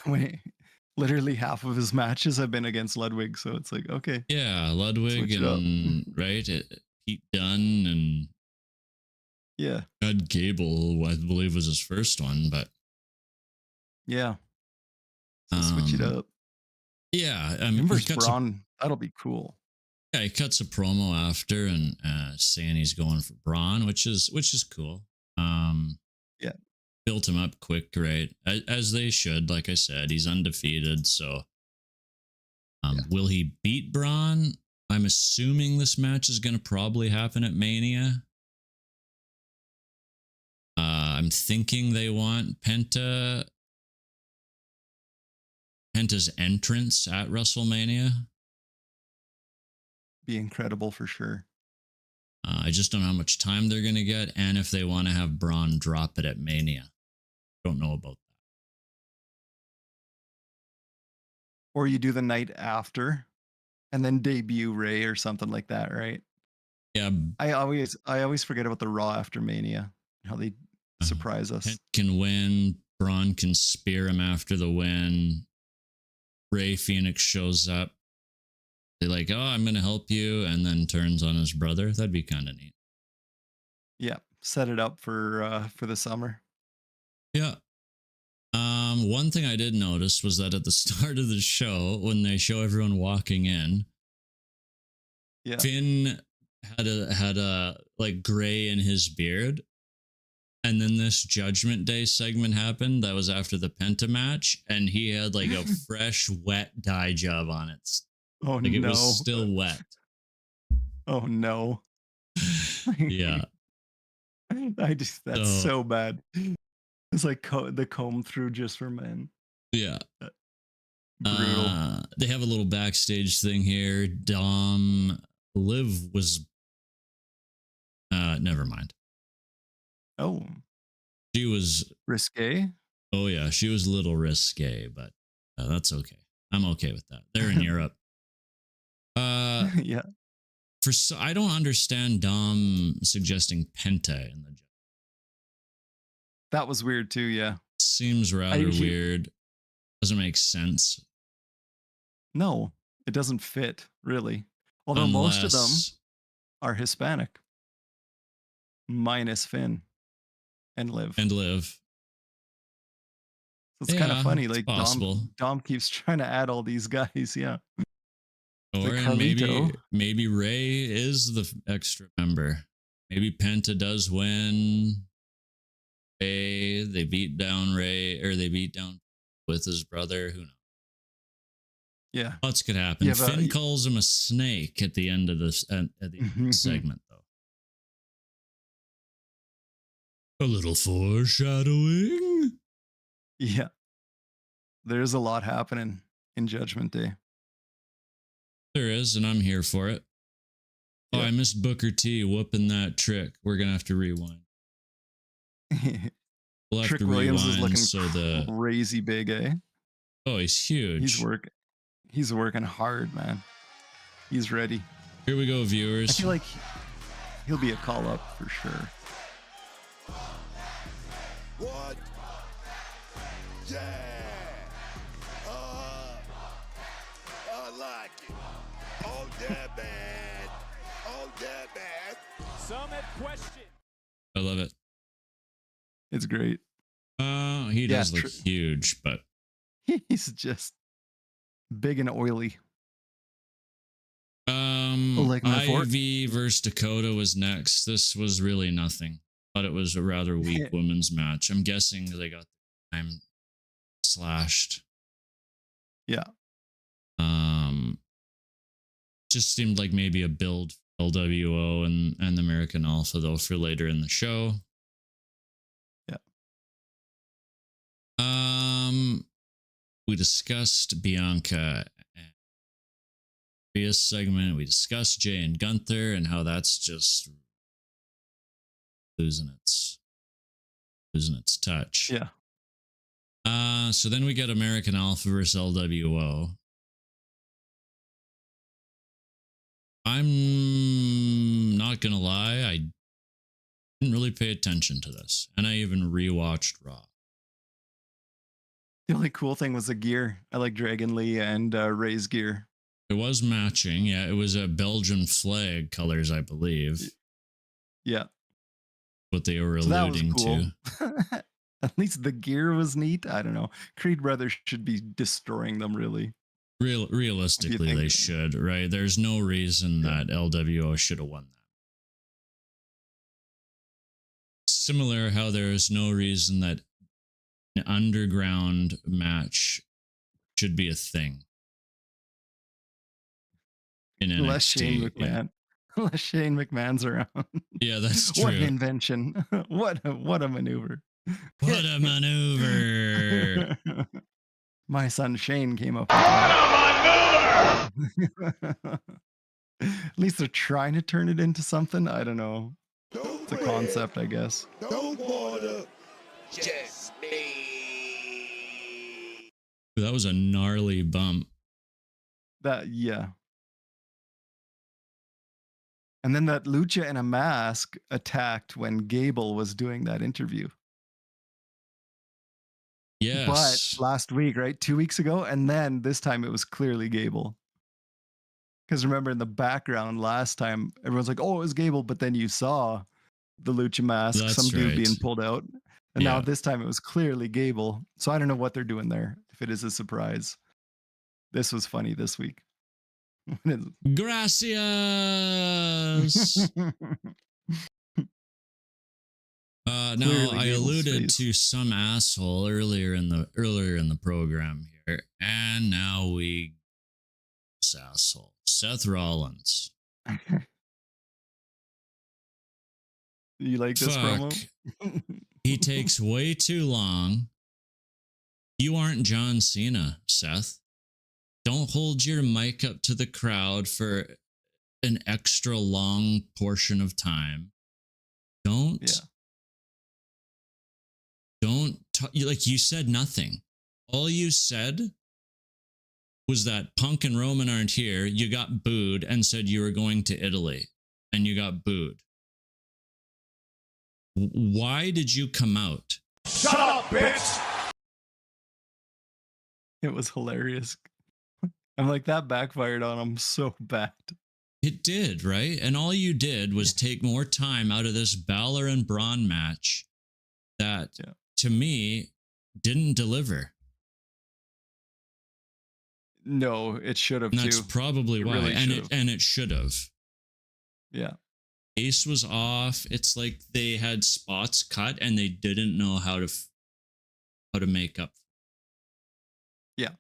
literally half of his matches have been against Ludwig, so it's like, okay. Yeah, Ludwig and right, Pete Dunne and yeah, Chad Gable, I believe, was his first one, but yeah, so switch it up. Yeah, I mean, versus Bron, that'll be cool. Yeah, he cuts a promo after and saying he's going for Braun, which is cool. Yeah. Built him up quick, right? As they should. Like I said, he's undefeated. So, will he beat Braun? I'm assuming this match is going to probably happen at Mania. I'm thinking they want Penta's entrance at WrestleMania. Be incredible for sure. I just don't know how much time they're going to get and if they want to have Braun drop it at Mania. Don't know about that. Or you do the night after and then debut Ray or something like that, right? Yeah. I always forget about the Raw after Mania, how they surprise us. Pent can win. Braun can spear him after the win. Ray Phoenix shows up. They're like, oh, I'm going to help you. And then turns on his brother. That'd be kind of neat. Yeah. Set it up for the summer. Yeah. One thing I did notice was that at the start of the show, when they show everyone walking in, Yeah. Finn had a like gray in his beard. And then this Judgment Day segment happened. That was after the Penta match. And he had like a fresh, wet dye job on it. Oh, Like it no. was still wet. Oh, no. Yeah. That's so bad. It's like the comb through just for men. Yeah. Brutal. They have a little backstage thing here. Liv was never mind. Oh. She was Risque? Oh yeah, she was a little risque, but that's okay. I'm okay with that. They're in Europe. Yeah. I don't understand Dom suggesting Penta in the job. That was weird too, yeah. Seems rather weird. Doesn't make sense. No, it doesn't fit, really. Although most of them are Hispanic. Minus Finn and Liv. So it's kind of funny. Like possible. Dom keeps trying to add all these guys, yeah. Or maybe Ray is the extra member. Maybe Penta does win. They beat down Ray, or they beat down with his brother. Who knows? Yeah, lots could happen. Yeah, Finn calls him a snake at the end of this at the segment, though. A little foreshadowing. Yeah, there's a lot happening in Judgment Day. There is, and I'm here for it. Oh, I missed Booker T whooping that trick. We're gonna have to rewind. We'll have Trick to Williams rewind. is looking crazy big, eh? Oh, he's huge. He's working hard, man. He's ready. Here we go, viewers. I feel like he'll be a call up for sure. What? Yeah. I like it. Oh, that bad. Oh, that bad. Some have questioned. I love it. It's great. He does look huge, but he's just big and oily. Like Ivy versus Dakota was next. This was really nothing. Thought it was a rather weak women's match. I'm guessing they got the time slashed. Yeah. Just seemed like maybe a build for LWO and the American Alpha though for later in the show. Yeah. We discussed Bianca and Rhea's segment. We discussed Jay and Gunther and how that's just losing its touch. Yeah. So then we get American Alpha versus LWO. I'm not gonna lie, I didn't really pay attention to this, and I even rewatched Raw. The only cool thing was the gear. I like Dragon Lee and Ray's gear. It was matching, yeah. It was a Belgian flag colors, I believe. Yeah, what they were alluding to. At least the gear was neat. I don't know. Creed Brothers should be destroying them, really. Realistically, they should, right? There's no reason that LWO should have won that. Similar how there is no reason that an underground match should be a thing in NXT. Unless Shane McMahon. Unless Shane McMahon's around. Yeah, that's true. What an invention. What a maneuver. What a maneuver. My son Shane came up with that. At least they're trying to turn it into something. I don't know. It's a concept, I guess. Don't wanna. Just me. That was a gnarly bump. Yeah. And then that Lucha in a mask attacked when Gable was doing that interview. Yes. But last week, right? 2 weeks ago. And then this time it was clearly Gable. Because remember in the background last time, everyone's like, oh, it was Gable. But then you saw the Lucha mask, That's some dude right. being pulled out. And now this time it was clearly Gable. So I don't know what they're doing there, if it is a surprise. This was funny this week. Gracias. Now I alluded to some asshole earlier in the program here, and now we this asshole Seth Rollins. You like this promo? He takes way too long. You aren't John Cena, Seth. Don't hold your mic up to the crowd for an extra long portion of time. Don't like you said nothing. All you said was that Punk and Roman aren't here. You got booed and said you were going to Italy and you got booed. Why did you come out? Shut up, bitch! It was hilarious. I'm like, that backfired on him so bad. It did, right? And all you did was take more time out of this Balor and Braun match that, to me, didn't deliver. No, it should have too. That's probably why. Really and it should have. Yeah. Ace was off. It's like they had spots cut and they didn't know how to make up. Yeah.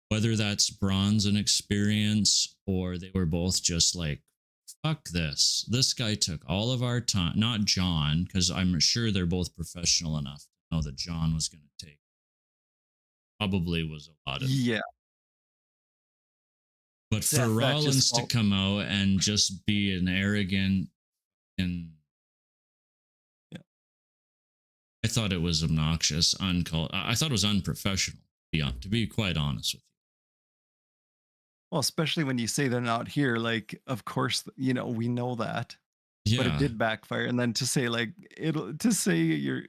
Whether that's Braun's inexperience or they were both just like, fuck this. This guy took all of our time. Not John, because I'm sure they're both professional enough to know that John was going to take. Probably was a lot of. Yeah. But for Rollins to come out and just be an arrogant and I thought it was obnoxious, I thought it was unprofessional, to be quite honest with you. Well, especially when you say they're not here, like, of course, we know that. Yeah. But it did backfire. And then to say your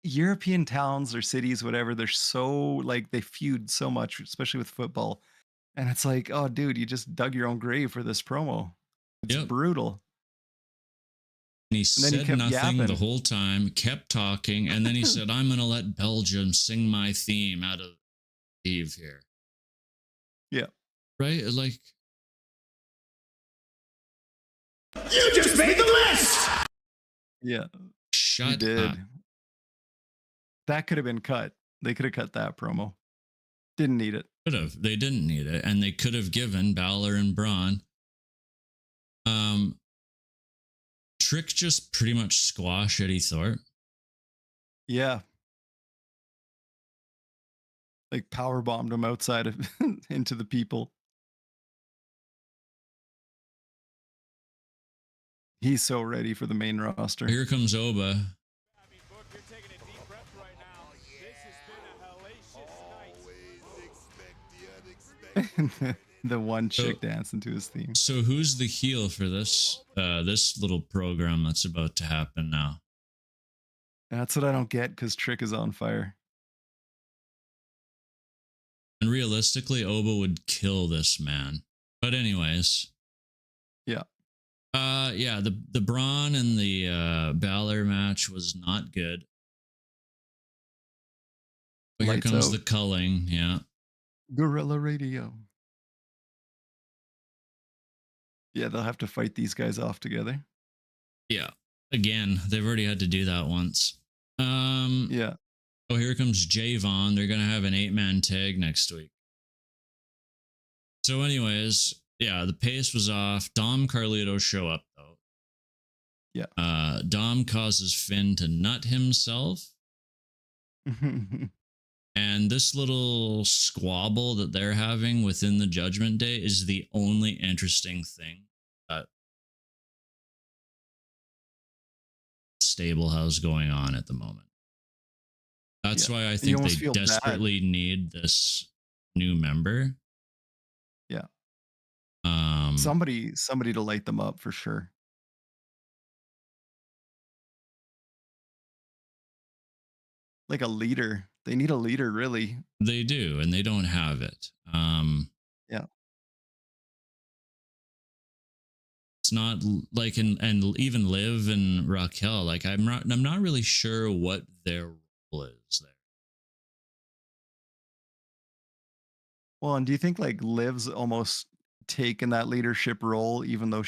European towns or cities, whatever, they're so like they feud so much, especially with football. And it's like, oh, dude, you just dug your own grave for this promo. It's brutal. And he said nothing the whole time, kept talking, and then he said, I'm going to let Belgium sing my theme out of Eve here. Yeah. Right? Like, You just made the list! Yeah. Shut up. That could have been cut. They could have cut that promo. Didn't need it. Could have. They didn't need it. And they could have given Balor and Braun. Trick just pretty much squashed Eddie Thorpe. Yeah. Like power bombed him outside of into the people. He's so ready for the main roster. Here comes Oba. I mean, Book, you're taking a deep breath right now. This has been a hellacious night. The one chick dancing to his theme. So who's the heel for this this little program that's about to happen now? That's what I don't get, because Trick is on fire. And realistically, Oba would kill this man. But anyways. Yeah. The Braun and the Balor match was not good. But here comes the culling, yeah. Gorilla Radio. Yeah, they'll have to fight these guys off together. Yeah. Again, they've already had to do that once. Yeah. Oh, here comes Javon. They're gonna have an 8-man tag next week. So, anyways, yeah, the pace was off. Dom Carlito show up though. Yeah. Dom causes Finn to nut himself. And this little squabble that they're having within the Judgment Day is the only interesting thing that stable has going on at the moment. That's why I think they desperately need this new member. Yeah. Somebody to light them up for sure. Like a leader. They need a leader, really. They do, and they don't have it. Yeah. It's not like and even Liv and Raquel. Like I'm not really sure what their role is there. Well, and do you think like Liv's almost taken that leadership role, even though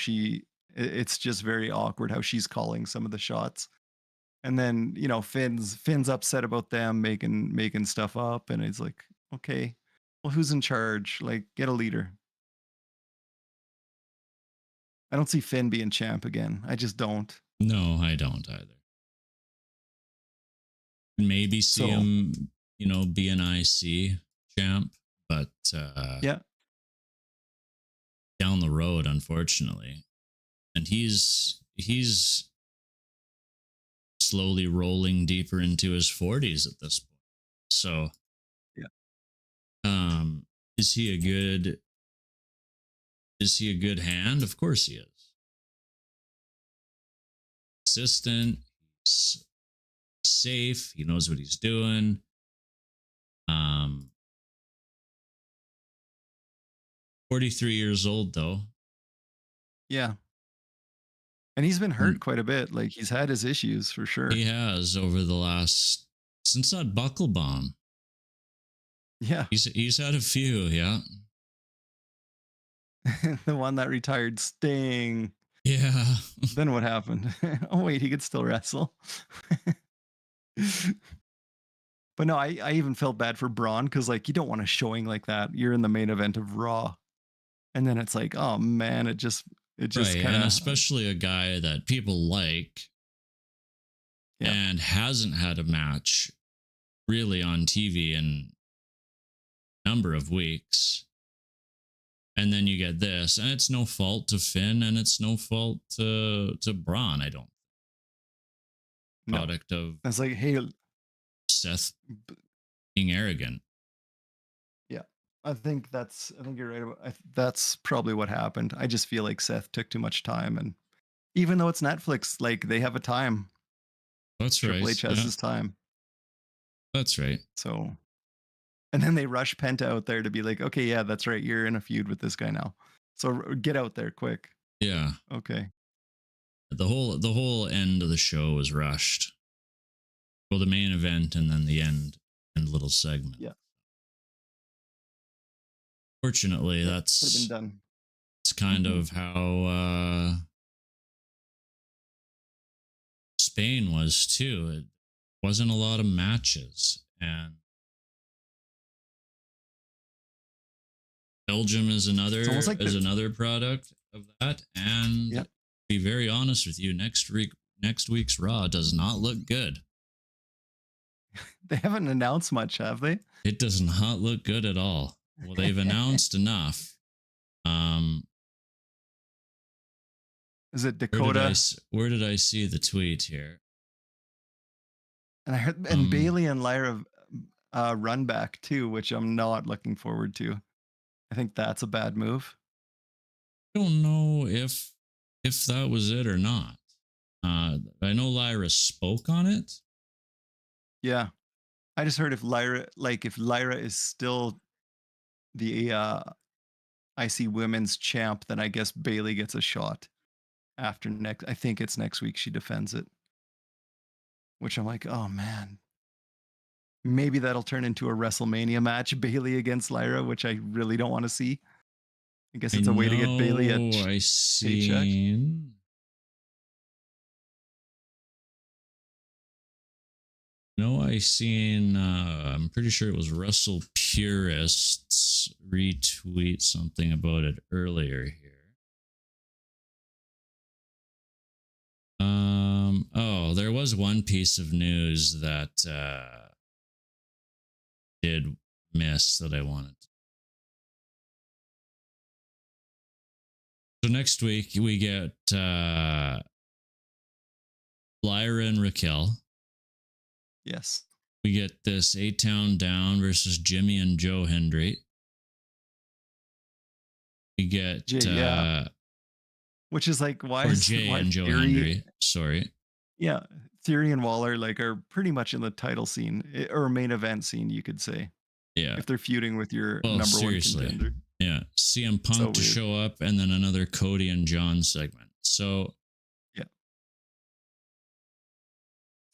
it's just very awkward how she's calling some of the shots. And then, you know, Finn's upset about them making stuff up, and it's like, okay, well, who's in charge? Like, get a leader. I don't see Finn being champ again. I just don't. No, I don't either. Maybe see him, you know, be an IC champ, but yeah, down the road, unfortunately. And he's slowly rolling deeper into his 40s at this point. So, yeah. Is he a good hand? Of course he is. Consistent, he's safe, he knows what he's doing. 43 years old though. Yeah. And he's been hurt quite a bit. Like, he's had his issues for sure. He has over the last, since that buckle bomb. Yeah. He's had a few, yeah. The one that retired Sting. Yeah. Then what happened? Oh, wait, he could still wrestle. But no, I even felt bad for Braun, because, like, you don't want a showing like that. You're in the main event of Raw. And then it's like, oh, man, it just right, kind of. And especially a guy that people like and hasn't had a match really on TV in a number of weeks. And then you get this, and it's no fault to Finn, and it's no fault to Braun, I don't. Product of it's like, hey, Seth being arrogant. Yeah, I think you're right about. That's probably what happened. I just feel like Seth took too much time, and even though it's Netflix, like, they have a time. That's right. Triple H has his time. That's right. So, and then they rush Penta out there to be like, okay, yeah, that's right. You're in a feud with this guy now. So get out there quick. Yeah. Okay. The whole end of the show was rushed. Well, the main event and then the end little segment. Yeah. Fortunately, that's been done. It's kind of how Spain was too. It wasn't a lot of matches, and Belgium is another another product of that. And to be very honest with you, next week's Raw does not look good. They haven't announced much, have they? It does not look good at all. Well, they've announced enough. Is it Dakota? Where did I see the tweet here? And I heard Bailey and Lyra run back too, which I'm not looking forward to. I think that's a bad move. I don't know if that was it or not. I know Lyra spoke on it. Yeah. I just heard if Lyra is still the IC Women's champ, then I guess Bailey gets a shot after I think it's next week she defends it. Which I'm like, oh man. Maybe that'll turn into a WrestleMania match, Bailey against Lyra, which I really don't want to see. I guess it's a way to get Bailey a I paycheck. seen. No, I seen. I'm pretty sure it was Russell Purists retweet something about it earlier here. Oh, there was one piece of news that did miss that I wanted. So next week we get Lyra and Raquel. Yes. We get this A-Town Down versus Jimmy and Joe Hendry. We get which is like why or is Jay why and Joe Theory, Hendry. Sorry. Yeah, Theory and Waller like are pretty much in the title scene or main event scene, you could say. Yeah. If they're feuding with your Well, number seriously. one contender. Yeah. CM Punk So to weird. show up and then another Cody and John segment. So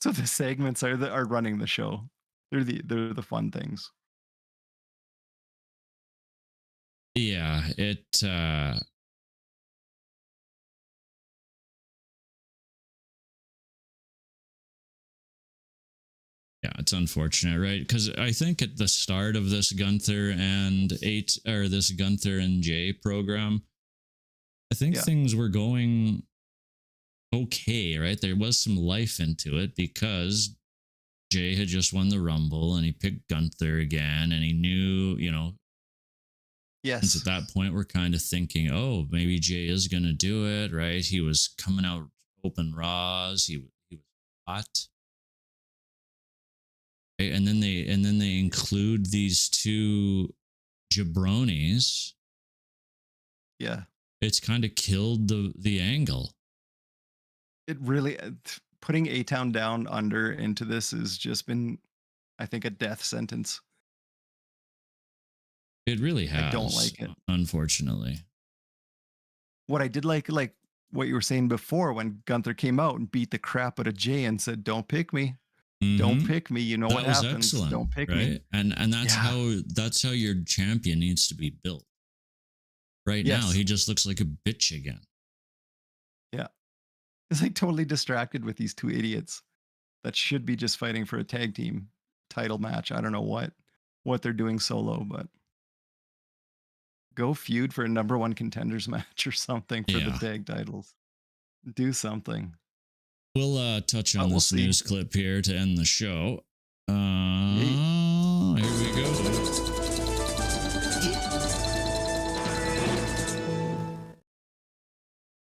So the segments are running the show. They're the fun things. yeah, it yeah, it's unfortunate, right? Because I think at the start of this Gunther and Jay program, I think things were going okay, right? There was some life into it because Jay had just won the Rumble and he picked Gunther again, and he knew, Yes. at that point we're kind of thinking, oh, maybe Jay is gonna do it, right? He was coming out open Raws, he was hot. And then they include these two jabronis. Yeah. It's kind of killed the angle. It really putting A-Town Down under into this has just been, I think, a death sentence. It really has. I don't like it. Unfortunately. What I did like what you were saying before when Gunther came out and beat the crap out of Jay and said, "Don't pick me. Don't pick me. You know what happens. Excellent, Don't pick right? me." And that's how your champion needs to be built. Right now, he just looks like a bitch again. Yeah. It's like totally distracted with these two idiots that should be just fighting for a tag team title match. I don't know what they're doing solo, but go feud for a number one contenders match or something for the tag titles. Do something. We'll touch on this news clip here to end the show. Here we go.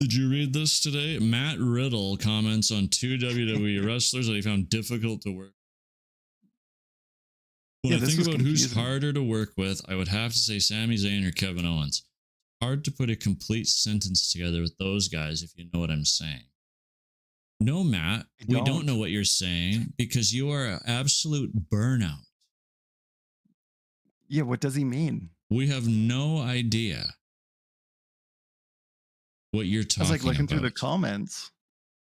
Did you read this today? Matt Riddle comments on two WWE wrestlers that he found difficult to work. When I think about who's harder to work with, I would have to say Sami Zayn or Kevin Owens. Hard to put a complete sentence together with those guys, if you know what I'm saying. No, Matt, we don't know what you're saying because you are an absolute burnout. Yeah, what does he mean? We have no idea what you're talking about. I was like looking through the comments.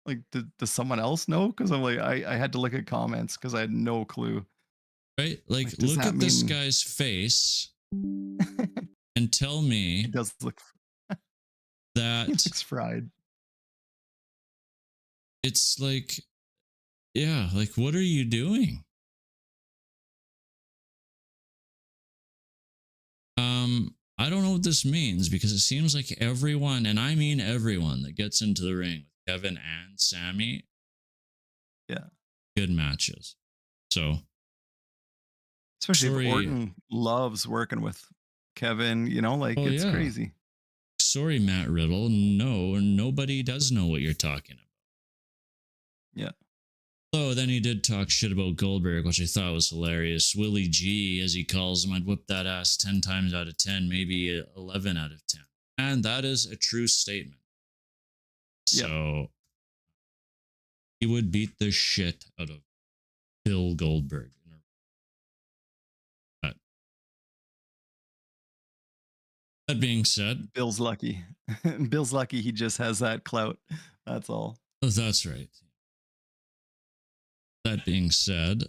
Like, does someone else know? Because I'm like, I had to look at comments because I had no clue. Right? Like look at this guy's face and tell me it does look that he looks fried. It's like, yeah, like what are you doing? I don't know what this means because it seems like everyone, and I mean everyone that gets into the ring with Kevin and Sami, good matches. So, especially if Orton loves working with Kevin, it's crazy. Sorry, Matt Riddle. No, nobody does know what you're talking about. Yeah. So then he did talk shit about Goldberg, which I thought was hilarious. Willie G, as he calls him, I'd whip that ass 10 times out of 10, maybe 11 out of 10. And that is a true statement. So he would beat the shit out of Bill Goldberg. But that being said, Bill's lucky. Bill's lucky he just has that clout. That's all. That's right. That being said,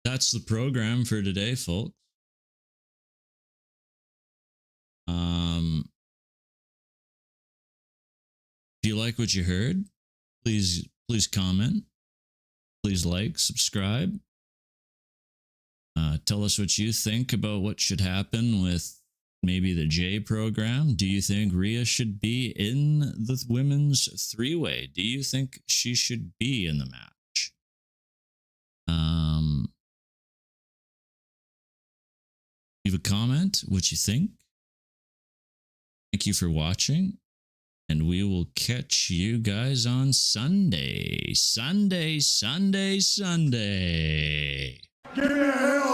That's the program for today, folks. If you like what you heard, please comment. Please like, subscribe. Tell us what you think about what should happen with maybe the J program. Do you think Rhea should be in the women's three-way? Do you think she should be in the match? Leave a comment what you think. Thank you for watching. And we will catch you guys on Sunday. Sunday. Give me a hell